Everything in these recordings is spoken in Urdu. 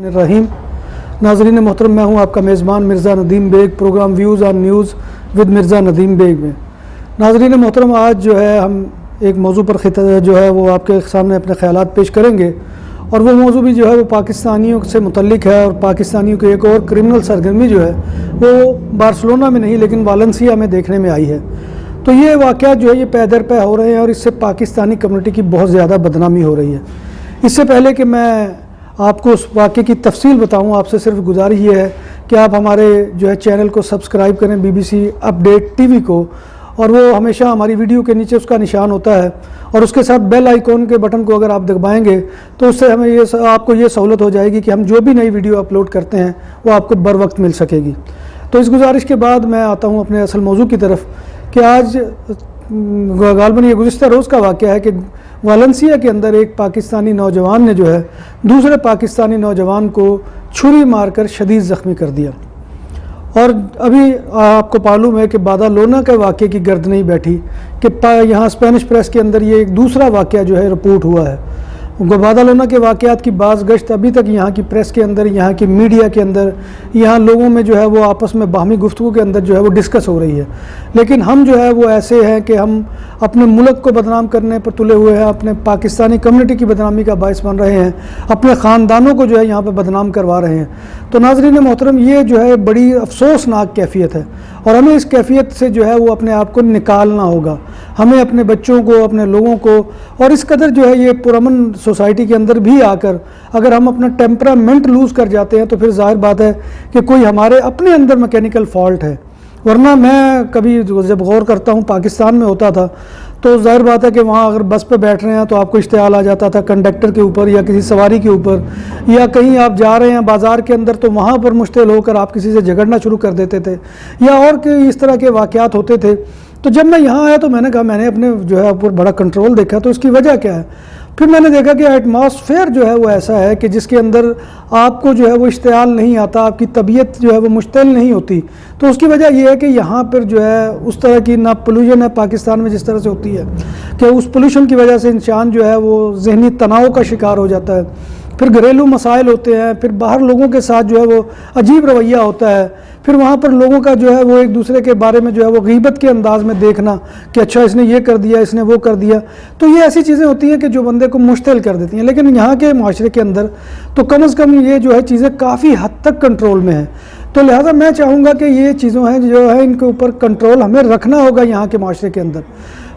رحیم ناظرین محترم، میں ہوں آپ کا میزبان Mirza Nadeem Baig, programme views on news with Mirza Nadeem Baig میں۔ ناظرین محترم، آج جو ہے ہم ایک موضوع پر جو ہے وہ آپ کے سامنے اپنے خیالات پیش کریں گے، اور وہ موضوع بھی جو ہے وہ پاکستانیوں سے متعلق ہے، اور پاکستانیوں کی ایک اور کرمنل سرگرمی جو ہے وہ بارسلونا میں نہیں لیکن والنسیا میں دیکھنے میں آئی ہے۔ تو یہ واقعات جو ہے یہ پے در پے ہو رہے ہیں، اور اس سے پاکستانی کمیونٹی کی بہت زیادہ بدنامی ہو رہی ہے۔ اس سے پہلے کہ میں آپ کو اس واقعے کی تفصیل بتاؤں، آپ سے صرف گزارش یہ ہے کہ آپ ہمارے جو ہے چینل کو سبسکرائب کریں، BBC اپڈیٹ ٹی وی کو، اور وہ ہمیشہ ہماری ویڈیو کے نیچے اس کا نشان ہوتا ہے، اور اس کے ساتھ بیل آئیکن کے بٹن کو اگر آپ دبائیں گے تو اس سے ہمیں آپ کو یہ سہولت ہو جائے گی کہ ہم جو بھی نئی ویڈیو اپلوڈ کرتے ہیں وہ آپ کو بر وقت مل سکے گی۔ تو اس گزارش کے بعد میں آتا ہوں اپنے اصل موضوع کی طرف کہ آج غالباً یہ گزشتہ روز کا واقعہ ہے کہ ویلنسیا کے اندر ایک پاکستانی نوجوان نے جو ہے دوسرے پاکستانی نوجوان کو چھری مار کر شدید زخمی کر دیا، اور ابھی آپ کو معلوم ہے کہ بادالونا کے واقعے کی گرد نہیں بیٹھی کہ یہاں اسپینش پریس کے اندر یہ ایک دوسرا واقعہ جو ہے رپورٹ ہوا ہے۔ بادالونا کے واقعات کی باز گشت ابھی تک یہاں کی پریس کے اندر، یہاں کی میڈیا کے اندر، یہاں لوگوں میں جو ہے وہ آپس میں باہمی گفتگو کے اندر جو ہے وہ ڈسکس ہو رہی ہے، لیکن ہم جو ہے وہ ایسے ہیں کہ ہم اپنے ملک کو بدنام کرنے پر تلے ہوئے ہیں، اپنے پاکستانی کمیونٹی کی بدنامی کا باعث بن رہے ہیں، اپنے خاندانوں کو جو ہے یہاں پہ بدنام کروا رہے ہیں۔ تو ناظرین محترم، یہ جو ہے بڑی افسوسناک کیفیت ہے، اور ہمیں اس کیفیت سے جو ہے وہ اپنے آپ کو نکالنا ہوگا۔ ہمیں اپنے بچوں کو، اپنے لوگوں کو، اور اس قدر جو ہے یہ پرامن سوسائٹی کے اندر بھی آ کر اگر ہم اپنا ٹیمپرامنٹ لوز کر جاتے ہیں تو پھر ظاہر بات ہے کہ کوئی ہمارے اپنے اندر میکینیکل فالٹ ہے۔ ورنہ میں کبھی جب غور کرتا ہوں، پاکستان میں ہوتا تھا تو ظاہر بات ہے کہ وہاں اگر بس پہ بیٹھ رہے ہیں تو آپ کو اشتعال آ جاتا تھا کنڈکٹر کے اوپر یا کسی سواری کے اوپر، یا کہیں آپ جا رہے ہیں بازار کے اندر تو وہاں پر مشتعل ہو کر آپ کسی سے جھگڑنا شروع کر دیتے تھے، یا اور کئی اس طرح کے واقعات ہوتے تھے۔ تو جب میں یہاں آیا تو میں نے کہا میں نے اپنے جو ہے اوپر بڑا کنٹرول دیکھا، تو اس کی وجہ کیا ہے؟ پھر میں نے دیکھا کہ ایٹماسفیئر جو ہے وہ ایسا ہے کہ جس کے اندر آپ کو جو ہے وہ اشتعال نہیں آتا، آپ کی طبیعت جو ہے وہ مشتعل نہیں ہوتی۔ تو اس کی وجہ یہ ہے کہ یہاں پر جو ہے اس طرح کی نہ پولوشن ہے پاکستان میں جس طرح سے ہوتی ہے کہ اس پولوشن کی وجہ سے انسان جو ہے وہ ذہنی تناؤ کا شکار ہو جاتا ہے، پھر گھریلو مسائل ہوتے ہیں، پھر باہر لوگوں کے ساتھ جو ہے وہ عجیب رویہ ہوتا ہے، پھر وہاں پر لوگوں کا جو ہے وہ ایک دوسرے کے بارے میں جو ہے وہ غیبت کے انداز میں دیکھنا کہ اچھا اس نے یہ کر دیا، اس نے وہ کر دیا۔ تو یہ ایسی چیزیں ہوتی ہیں کہ جو بندے کو مشتعل کر دیتی ہیں، لیکن یہاں کے معاشرے کے اندر تو کم از کم یہ جو ہے چیزیں کافی حد تک کنٹرول میں ہیں۔ تو لہٰذا میں چاہوں گا کہ یہ چیزوں ہیں جو ہے ان کے اوپر کنٹرول ہمیں رکھنا ہوگا یہاں کے معاشرے کے اندر۔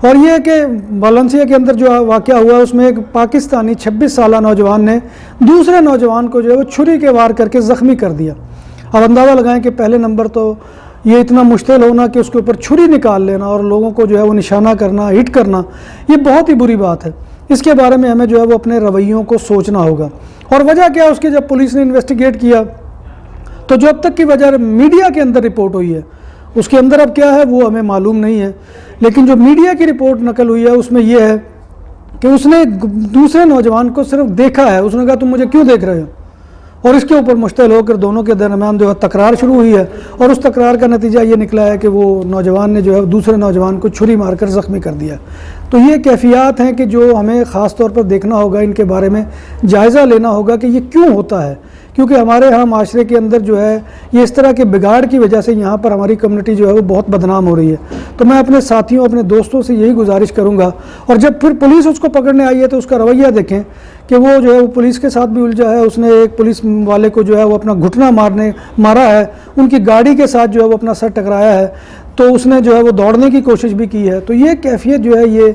اور یہ کہ ویلنسیا کے اندر جو واقعہ ہوا اس میں ایک پاکستانی 26 سالہ نوجوان نے دوسرے نوجوان کو جو ہے وہ چھری کے وار کر کے زخمی کر دیا۔ اب اندازہ لگائیں کہ پہلے نمبر تو یہ اتنا مشتعل ہونا کہ اس کے اوپر چھری نکال لینا اور لوگوں کو جو ہے وہ نشانہ کرنا، ہٹ کرنا، یہ بہت ہی بری بات ہے۔ اس کے بارے میں ہمیں جو ہے وہ اپنے رویوں کو سوچنا ہوگا۔ اور وجہ کیا ہے اس کی؟ جب پولیس نے انویسٹیگیٹ کیا تو جو اب تک کی وجہ میڈیا کے اندر رپورٹ ہوئی ہے، اس کے اندر اب کیا ہے وہ ہمیں معلوم نہیں ہے، لیکن جو میڈیا کی رپورٹ نقل ہوئی ہے اس میں یہ ہے کہ اس نے دوسرے نوجوان کو صرف دیکھا ہے، اس نے کہا تم مجھے کیوں دیکھ رہے ہو، اور اس کے اوپر مشتعل ہو کر دونوں کے درمیان جو ہے تکرار شروع ہوئی ہے، اور اس تکرار کا نتیجہ یہ نکلا ہے کہ وہ نوجوان نے جو ہے دوسرے نوجوان کو چھری مار کر زخمی کر دیا۔ تو یہ کیفیات ہیں کہ جو ہمیں خاص طور پر دیکھنا ہوگا، ان کے بارے میں جائزہ لینا ہوگا کہ یہ کیوں ہوتا ہے، کیونکہ ہمارے ہاں معاشرے کے اندر جو ہے یہ اس طرح کے بگاڑ کی وجہ سے یہاں پر ہماری کمیونٹی جو ہے وہ بہت بدنام ہو رہی ہے۔ تو میں اپنے ساتھیوں، اپنے دوستوں سے یہی گزارش کروں گا، اور جب پھر پولیس اس کو پکڑنے آئی ہے تو اس کا رویہ دیکھیں کہ وہ جو ہے وہ پولیس کے ساتھ بھی الجھا ہے، اس نے ایک پولیس والے کو جو ہے وہ اپنا گھٹنا مارا ہے، ان کی گاڑی کے ساتھ جو ہے وہ اپنا سر ٹکرایا ہے، تو اس نے جو ہے وہ دوڑنے کی کوشش بھی کی ہے۔ تو یہ کیفیت جو ہے یہ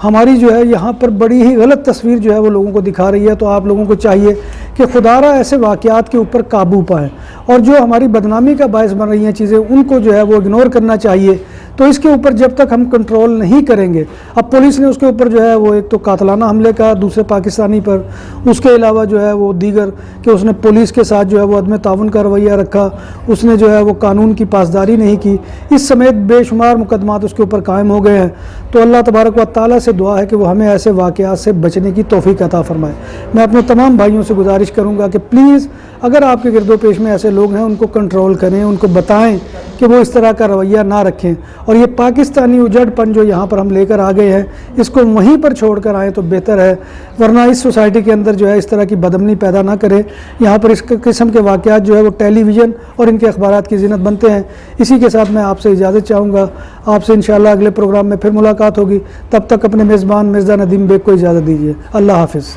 ہماری جو ہے یہاں پر بڑی ہی غلط تصویر جو ہے وہ لوگوں کو دکھا رہی ہے۔ تو آپ لوگوں کو چاہیے کہ خدارہ ایسے واقعات کے اوپر قابو پائیں، اور جو ہماری بدنامی کا باعث بن رہی ہیں چیزیں ان کو جو ہے وہ اگنور کرنا چاہیے۔ تو اس کے اوپر جب تک ہم کنٹرول نہیں کریں گے، اب پولیس نے اس کے اوپر جو ہے وہ ایک تو قاتلانہ حملے کا دوسرے پاکستانی پر، اس کے علاوہ جو ہے وہ دیگر کہ اس نے پولیس کے ساتھ جو ہے وہ عدم تعاون کا رویہ رکھا، اس نے جو ہے وہ قانون کی پاسداری نہیں کی، اس سمیت بے شمار مقدمات اس کے اوپر قائم ہو گئے ہیں۔ تو اللہ تبارک و تعالیٰ سے دعا ہے کہ وہ ہمیں ایسے واقعات سے بچنے کی توفیق عطا فرمائے۔ میں اپنے تمام بھائیوں سے گزارش کروں گا کہ پلیز اگر آپ کے گرد و پیش میں ایسے لوگ ہیں ان کو کنٹرول کریں، ان کو بتائیں کہ وہ اس طرح کا رویہ نہ رکھیں، اور یہ پاکستانی اجڑ پن جو یہاں پر ہم لے کر آ گئے ہیں اس کو وہیں پر چھوڑ کر آئیں تو بہتر ہے، ورنہ اس سوسائٹی کے اندر جو ہے اس طرح کی بدامنی پیدا نہ کرے۔ یہاں پر اس قسم کے واقعات جو ہے وہ ٹیلی ویژن اور ان کے اخبارات کی زینت بنتے ہیں۔ اسی کے ساتھ میں آپ سے اجازت چاہوں گا، آپ سے انشاءاللہ اگلے پروگرام میں پھر ملاقات ہوگی، تب تک اپنے میزبان مرزا ندیم بیگ کو اجازت دیجیے۔ اللہ حافظ۔